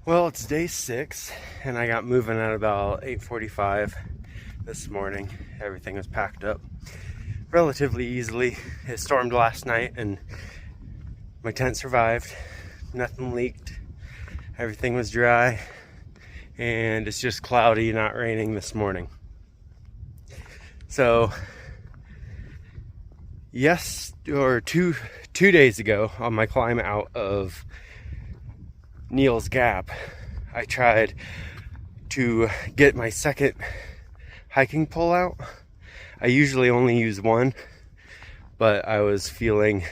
Well, it's day 6 and I got moving at about 8:45 this morning. Everything was packed up relatively easily. It stormed last night and my tent survived. Nothing leaked. Everything was dry and it's just cloudy, not raining this morning. So two days ago on my climb out of Neal's Gap, I tried to get my second hiking pole out. I usually only use one, but I was feeling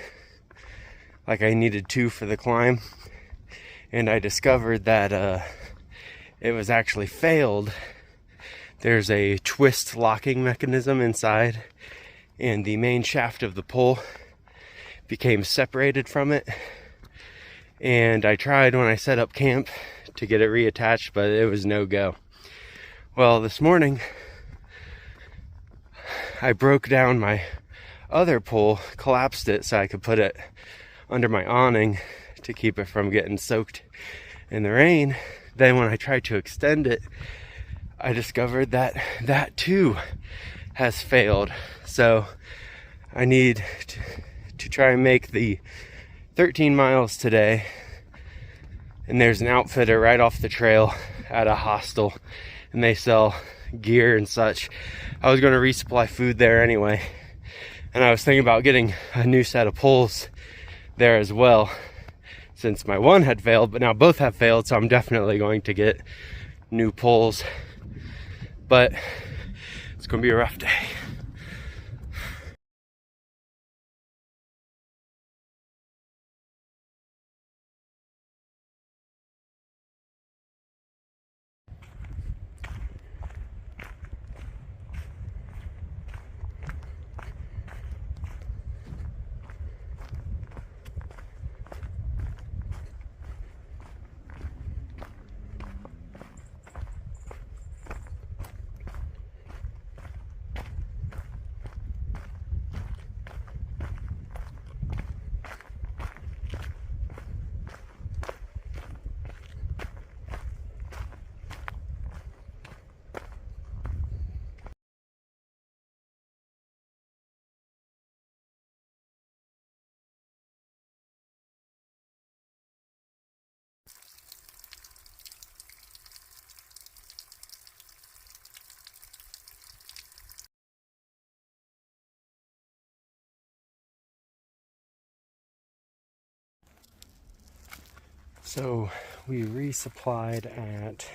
like I needed two for the climb, and I discovered that it was actually failed. There's a twist locking mechanism inside, and the main shaft of the pole became separated from it. And I tried when I set up camp to get it reattached, but it was no go. Well, this morning I broke down my other pole, collapsed it so I could put it under my awning to keep it from getting soaked in the rain. Then when I tried to extend it, I discovered that that too has failed. So I need to try and make the 13 miles today, and there's an outfitter right off the trail at a hostel, and they sell gear and such. I was going to resupply food there anyway, and I was thinking about getting a new set of poles there as well, since my one had failed, but now both have failed, so I'm definitely going to get new poles. But it's going to be a rough day. So we resupplied at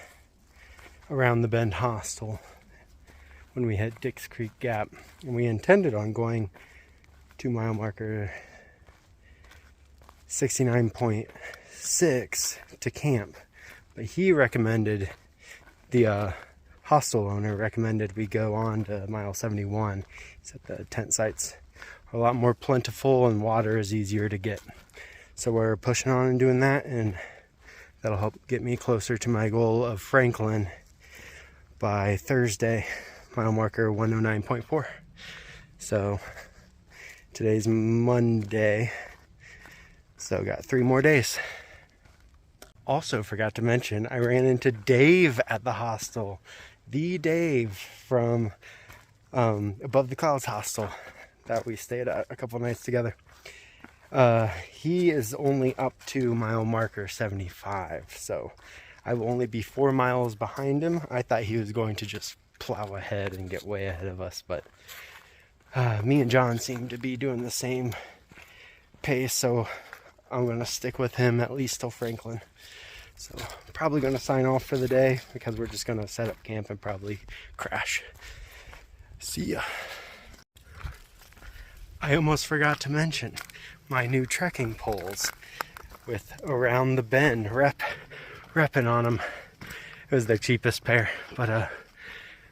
Around the Bend Hostel when we hit Dix Creek Gap, and we intended on going to mile marker 69.6 to camp, but he recommended, the hostel owner recommended we go on to mile 71. He said the tent sites are a lot more plentiful and water is easier to get. So we're pushing on and doing that, and that'll help get me closer to my goal of Franklin by Thursday, mile marker 109.4. So today's Monday, so got 3 more days. Also forgot to mention, I ran into Dave at the hostel. The Dave from Above the Clouds hostel that we stayed at a couple nights together. He is only up to mile marker 75, so I will only be 4 miles behind him. I thought he was going to just plow ahead and get way ahead of us, but me and John seem to be doing the same pace, so I'm going to stick with him at least till Franklin. So probably going to sign off for the day because we're just going to set up camp and probably crash. See ya. I almost forgot to mention my new trekking poles with Around the Bend repping on them. It was their cheapest pair, but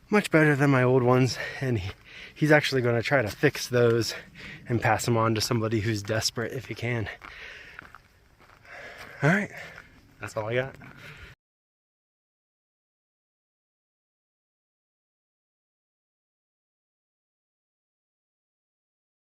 much better than my old ones, and he's actually going to try to fix those and pass them on to somebody who's desperate if he can. All right, that's all I got.